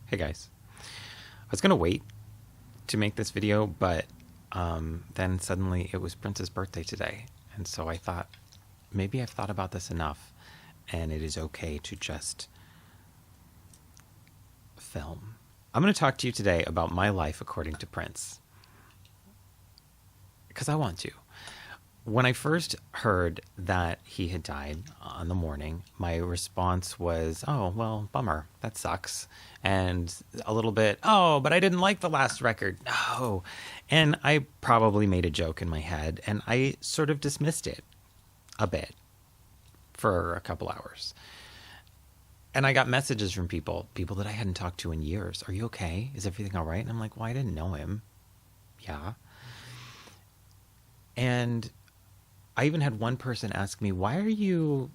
Hey guys, I was gonna wait to make this video, but then suddenly it was Prince's birthday today, and so I thought maybe I've thought about this enough, and it is okay to just film. I'm going to talk to you today about my life according to Prince, because I want to. When I first heard that he had died on the morning, my response was, oh, well, bummer. That sucks. And a little bit, oh, but I didn't like the last record. No. And I probably made a joke in my head, and I sort of dismissed it a bit for a couple hours. And I got messages from people that I hadn't talked to in years. Are you okay? Is everything all right? And I'm like, well, I didn't know him. Yeah. And I even had one person ask me, why are you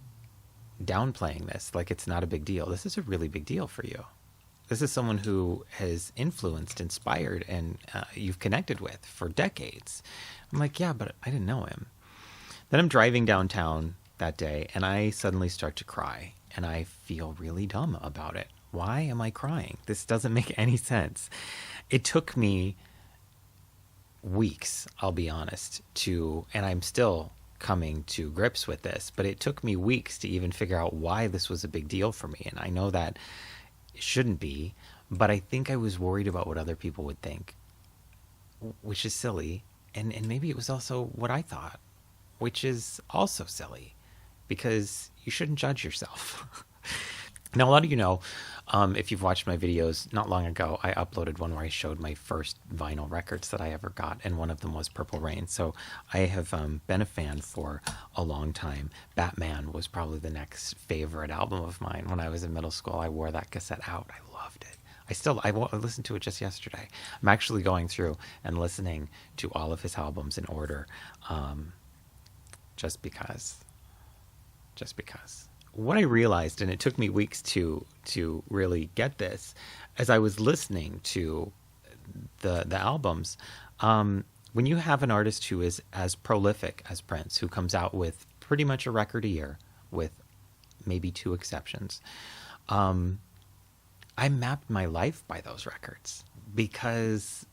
downplaying this? Like it's not a big deal. This is a really big deal for you. This is someone who has influenced, inspired, and you've connected with for decades. I'm like, yeah, but I didn't know him. Then I'm driving downtown that day, and I suddenly start to cry, and I feel really dumb about it. Why am I crying? This doesn't make any sense. It took me weeks, I'll be honest, and I'm still coming to grips with this, but it took me weeks to even figure out why this was a big deal for me. And I know that it shouldn't be, but I think I was worried about what other people would think, which is silly. And maybe it was also what I thought, which is also silly, because you shouldn't judge yourself. Now, a lot of you know, if you've watched my videos, not long ago, I uploaded one where I showed my first vinyl records that I ever got, and one of them was Purple Rain. So I have been a fan for a long time. Batman was probably the next favorite album of mine. When I was in middle school, I wore that cassette out. I loved it. I listened to it just yesterday. I'm actually going through and listening to all of his albums in order, just because. What I realized, and it took me weeks to really get this, as I was listening to the albums, when you have an artist who is as prolific as Prince, who comes out with pretty much a record a year, with maybe 2 exceptions, I mapped my life by those records because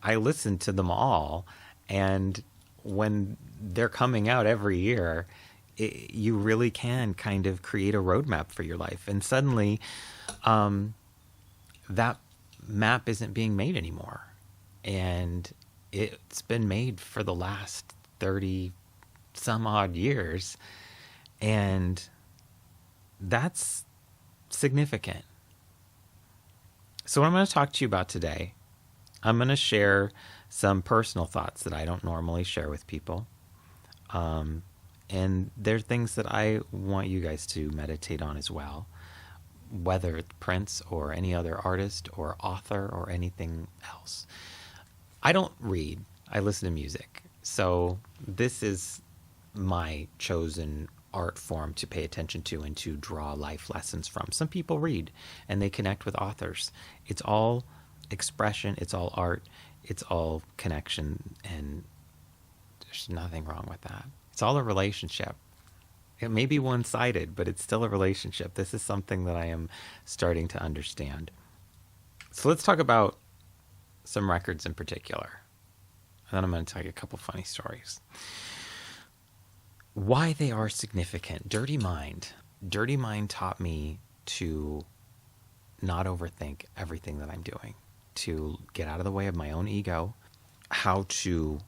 I listened to them all, and when they're coming out every year, you really can kind of create a roadmap for your life. And suddenly that map isn't being made anymore. And it's been made for the last 30 some odd years. And that's significant. So what I'm going to talk to you about today, I'm going to share some personal thoughts that I don't normally share with people. And they're things that I want you guys to meditate on as well, whether it's Prince or any other artist or author or anything else. I don't read. I listen to music. So this is my chosen art form to pay attention to and to draw life lessons from. Some people read and they connect with authors. It's all expression. It's all art. It's all connection. And there's nothing wrong with that. It's all a relationship. It may be one-sided, but it's still a relationship. This is something that I am starting to understand. So let's talk about some records in particular. And then I'm going to tell you a couple funny stories. Why they are significant. Dirty Mind. Dirty Mind taught me to not overthink everything that I'm doing, to get out of the way of my own ego, how to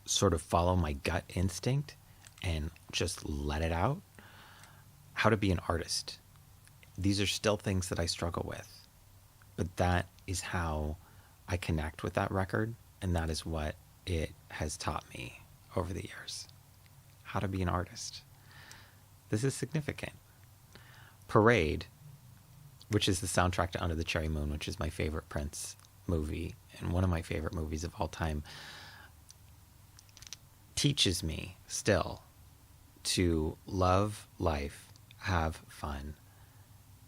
sort of follow my gut instinct and just let it out, how to be an artist. These are still things that I struggle with, but that is how I connect with that record, and that is what it has taught me over the years, how to be an artist. This is significant. Parade, which is the soundtrack to Under the Cherry Moon, which is my favorite Prince movie and one of my favorite movies of all time, teaches me still to love life, have fun,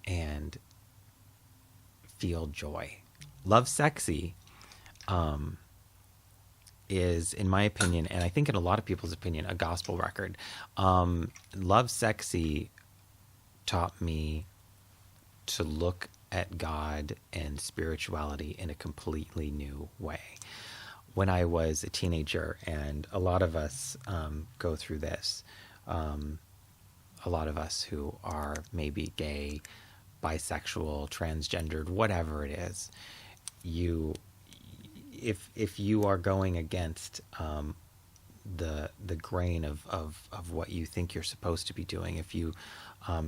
and feel joy. Lovesexy is, in my opinion, and I think in a lot of people's opinion, a gospel record. Lovesexy taught me to look at God and spirituality in a completely new way. When I was a teenager, and a lot of us go through this, a lot of us who are maybe gay, bisexual, transgendered, whatever it is, if you are going against the grain of what you think you're supposed to be doing, if you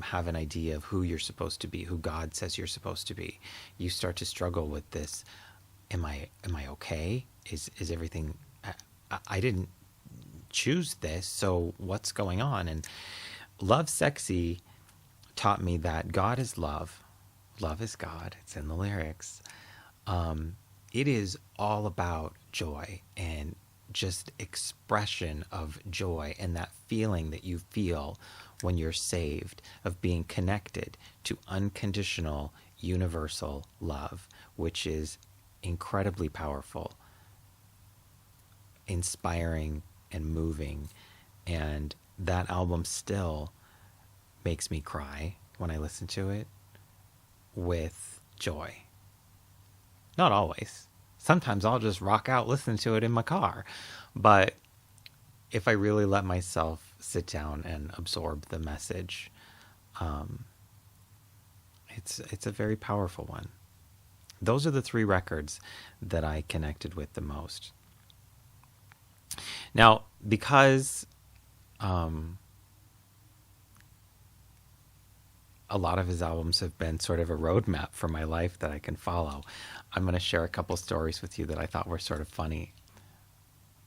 have an idea of who you're supposed to be, who God says you're supposed to be, you start to struggle with this. Am I okay? Is everything? I didn't choose this, so what's going on? And Lovesexy taught me that God is love. Love is God. It's in the lyrics. It is all about joy and just expression of joy, and that feeling that you feel when you're saved, of being connected to unconditional universal love, which is incredibly powerful, inspiring, and moving. And that album still makes me cry when I listen to it with joy. Not always. Sometimes I'll just rock out listening to it in my car. But if I really let myself sit down and absorb the message, it's a very powerful one. Those are the 3 records that I connected with the most. Now, because a lot of his albums have been sort of a roadmap for my life that I can follow, I'm going to share a couple stories with you that I thought were sort of funny.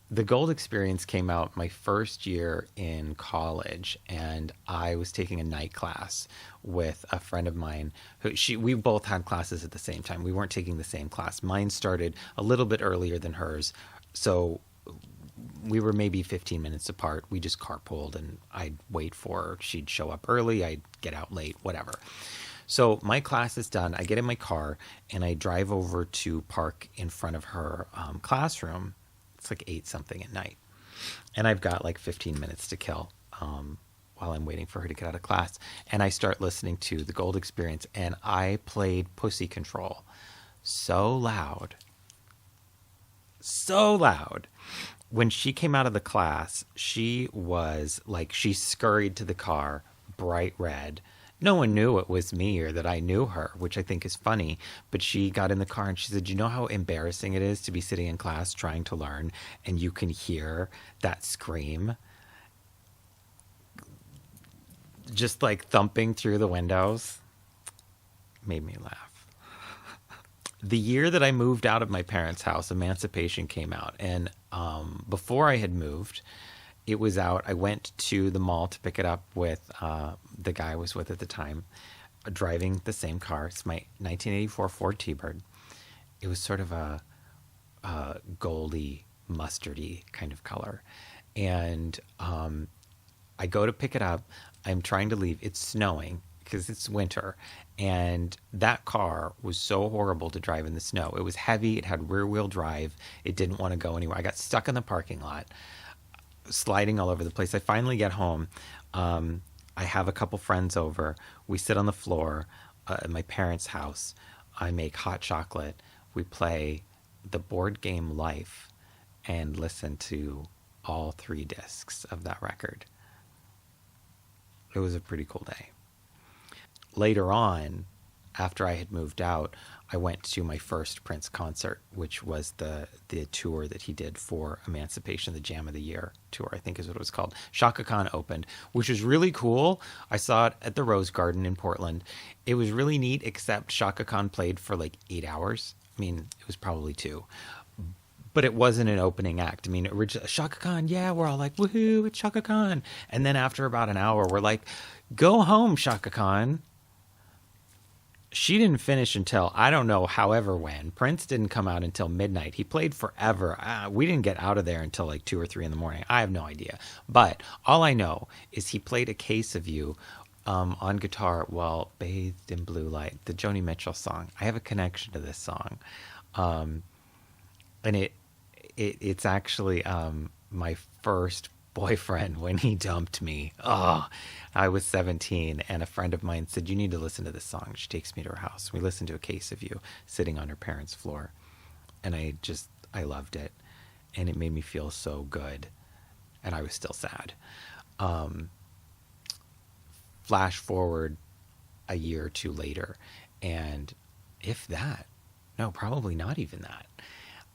The Gold Experience came out my first year in college, and I was taking a night class with a friend of mine. We both had classes at the same time. We weren't taking the same class. Mine started a little bit earlier than hers, so we were maybe 15 minutes apart. We just carpooled, and I'd wait for her. She'd show up early. I'd get out late, whatever. So my class is done. I get in my car, and I drive over to park in front of her classroom. It's like 8 something at night. And I've got like 15 minutes to kill while I'm waiting for her to get out of class. And I start listening to the Gold Experience, and I played Pussy Control so loud. When she came out of the class, she was like, she scurried to the car, bright red. No one knew it was me or that I knew her, which I think is funny. But she got in the car and she said, you know how embarrassing it is to be sitting in class trying to learn and you can hear that scream just like thumping through the windows? Made me laugh. The year that I moved out of my parents' house, Emancipation came out. And before I had moved, it was out. I went to the mall to pick it up with the guy I was with at the time, driving the same car. It's my 1984 Ford T-Bird. It was sort of a goldy, mustardy kind of color. And I go to pick it up. I'm trying to leave. It's snowing because it's winter. And that car was so horrible to drive in the snow. It was heavy. It had rear-wheel drive. It didn't want to go anywhere. I got stuck in the parking lot, sliding all over the place. I finally get home. I have a couple friends over. We sit on the floor at my parents' house. I make hot chocolate. We play the board game Life and listen to all 3 discs of that record. It was a pretty cool day. Later on, after I had moved out, I went to my first Prince concert, which was the tour that he did for Emancipation, the Jam of the Year tour, I think is what it was called. Chaka Khan opened, which was really cool. I saw it at the Rose Garden in Portland. It was really neat, except Chaka Khan played for like 8 hours. I mean, it was probably 2. But it wasn't an opening act. I mean, originally, Chaka Khan, yeah, we're all like, woohoo, it's Chaka Khan. And then after about an hour, we're like, go home, Chaka Khan. She didn't finish until, I don't know, however when. Prince didn't come out until midnight. He played forever. We didn't get out of there until like 2 or 3 in the morning. I have no idea. But all I know is he played A Case of You on guitar while bathed in blue light, the Joni Mitchell song. I have a connection to this song. And It's actually my first boyfriend when he dumped me. Oh, I was 17, and a friend of mine said, "You need to listen to this song." She takes me to her house. We listened to A Case of You sitting on her parents' floor, and I loved it, and it made me feel so good, and I was still sad. Flash forward a year or two later, and if that, no, probably not even that,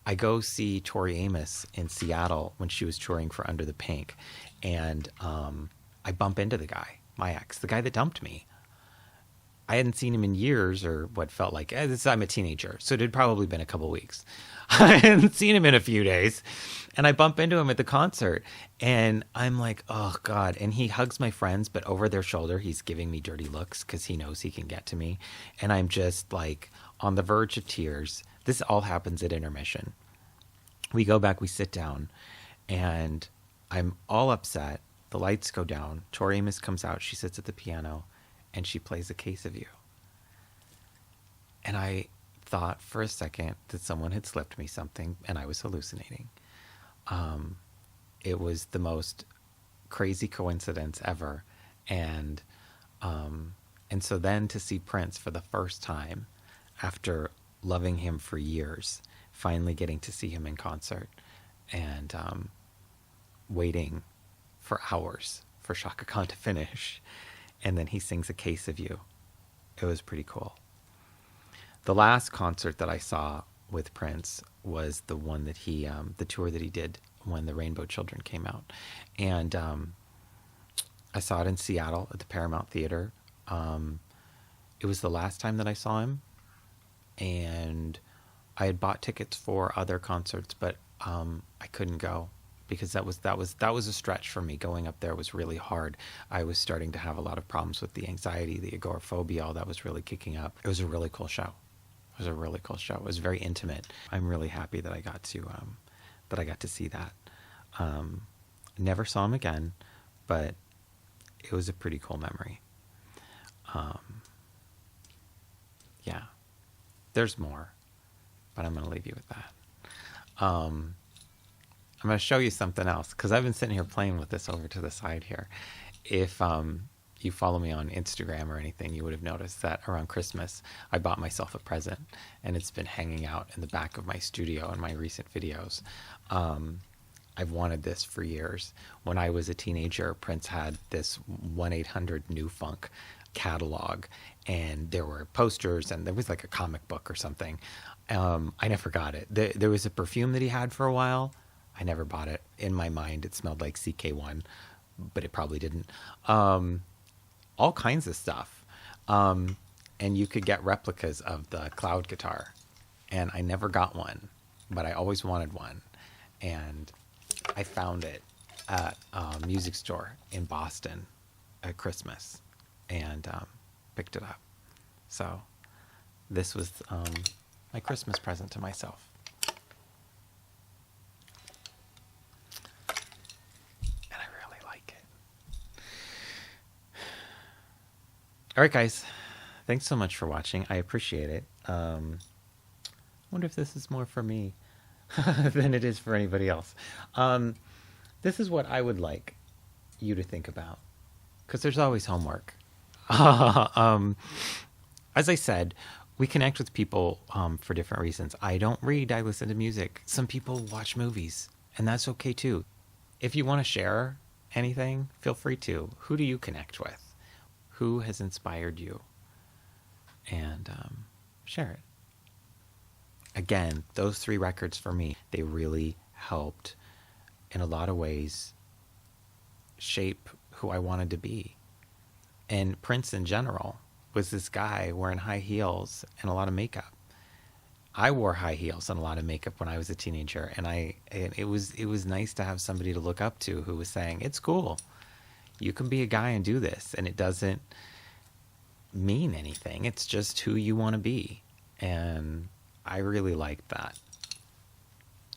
I go see Tori Amos in Seattle when she was touring for Under the Pink, and I bump into the guy, my ex, the guy that dumped me. I hadn't seen him in years, or what felt like, I'm a teenager, so it had probably been a couple weeks. I hadn't seen him in a few days, and I bump into him at the concert, and I'm like, oh God. And he hugs my friends, but over their shoulder, he's giving me dirty looks because he knows he can get to me. And I'm just like on the verge of tears. This all happens at intermission. We go back, we sit down, and I'm all upset. The lights go down. Tori Amos comes out. She sits at the piano, and she plays A Case of You. And I thought for a second that someone had slipped me something, and I was hallucinating. It was the most crazy coincidence ever. And so then to see Prince for the first time after loving him for years, finally getting to see him in concert, and waiting for hours for Chaka Khan to finish, and then he sings A Case of You. It was pretty cool. The last concert that I saw with Prince was the one that he, the tour that he did when the Rainbow Children came out. And I saw it in Seattle at the Paramount Theater. It was the last time that I saw him. And I had bought tickets for other concerts, but I couldn't go because that was a stretch for me. Going up there was really hard. I was starting to have a lot of problems with the anxiety, the agoraphobia, all that was really kicking up. It was a really cool show. It was very intimate. I'm really happy that I got to see that. Never saw him again, but it was a pretty cool memory. Yeah, there's more, but I'm going to leave you with that. I'm going to show you something else because I've been sitting here playing with this over to the side here. If you follow me on Instagram or anything, you would have noticed that around Christmas, I bought myself a present, and it's been hanging out in the back of my studio in my recent videos. I've wanted this for years. When I was a teenager, Prince had this 1-800-NEW-FUNK catalog, and there were posters, and there was like a comic book or something. I never got it. There was a perfume that he had for a while. I never bought it. In my mind, it smelled like CK1, but it probably didn't. All kinds of stuff. And you could get replicas of the Cloud guitar. And I never got one, but I always wanted one. And I found it at a music store in Boston at Christmas and picked it up. So this was my Christmas present to myself. And I really like it. All right, guys. Thanks so much for watching. I appreciate it. Wonder if this is more for me than it is for anybody else. This is what I would like you to think about, because there's always homework. As I said, we connect with people for different reasons. I don't read, I listen to music. Some people watch movies, and that's okay too. If you want to share anything, feel free to. Who do you connect with? Who has inspired you? And share it. Again, those 3 records for me, they really helped in a lot of ways shape who I wanted to be. And Prince in general was this guy wearing high heels and a lot of makeup. I wore high heels and a lot of makeup when I was a teenager, and it was nice to have somebody to look up to who was saying, it's cool. You can be a guy and do this, and it doesn't mean anything. It's just who you want to be. And I really liked that.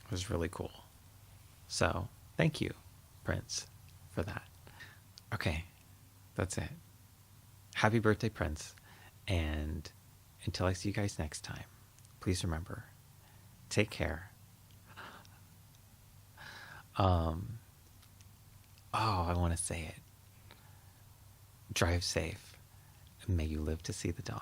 It was really cool. So thank you, Prince, for that. Okay, that's it. Happy birthday, Prince. And until I see you guys next time, please remember, take care Um, oh, I want to say it. Drive safe. And may you live to see the dawn.